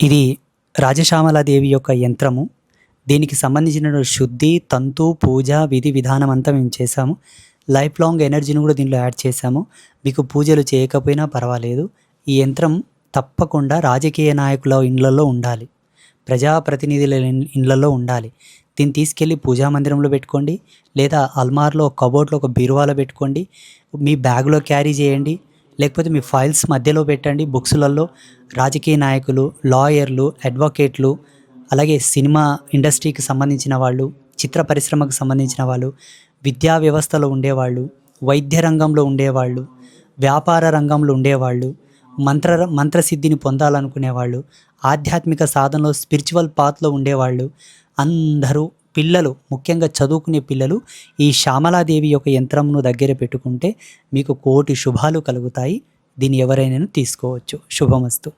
ఇది రాజశ్యామలాదేవి యొక్క యంత్రము. దీనికి సంబంధించిన శుద్ధి, తంతు, పూజ, విధి విధానం అంతా మేము చేశాము. లైఫ్ లాంగ్ ఎనర్జీని కూడా దీనిలో యాడ్ చేశాము. మీకు పూజలు చేయకపోయినా పర్వాలేదు. ఈ యంత్రం తప్పకుండా రాజకీయ నాయకుల ఇండ్లలో ఉండాలి, ప్రజాప్రతినిధుల ఇండ్లలో ఉండాలి. దీన్ని తీసుకెళ్ళి పూజా మందిరంలో పెట్టుకోండి, లేదా అల్మార్లో కబోర్డ్లో ఒక బీరువాలో పెట్టుకోండి, మీ బ్యాగ్లో క్యారీ చేయండి, లేకపోతే మీ ఫైల్స్ మధ్యలో పెట్టండి. బుక్స్లలో రాజకీయ నాయకులు, లాయర్లు, అడ్వకేట్లు, అలాగే సినిమా ఇండస్ట్రీకి సంబంధించిన వాళ్ళు, చిత్ర పరిశ్రమకు సంబంధించిన వాళ్ళు, విద్యా వ్యవస్థలో ఉండేవాళ్ళు, వైద్య రంగంలో ఉండేవాళ్ళు, వ్యాపార రంగంలో ఉండేవాళ్ళు, మంత్రసిద్ధిని పొందాలనుకునేవాళ్ళు, ఆధ్యాత్మిక సాధనలో స్పిరిచువల్ పాత్లో ఉండేవాళ్ళు, అందరూ పిల్లలు, ముఖ్యంగా చదువుకునే పిల్లలు ఈ శ్యామలాదేవి యొక్క యంత్రంను దగ్గర పెట్టుకుంటే మీకు కోటి శుభాలు కలుగుతాయి. దీన్ని ఎవరైనా తీసుకోవచ్చు. శుభమస్తు.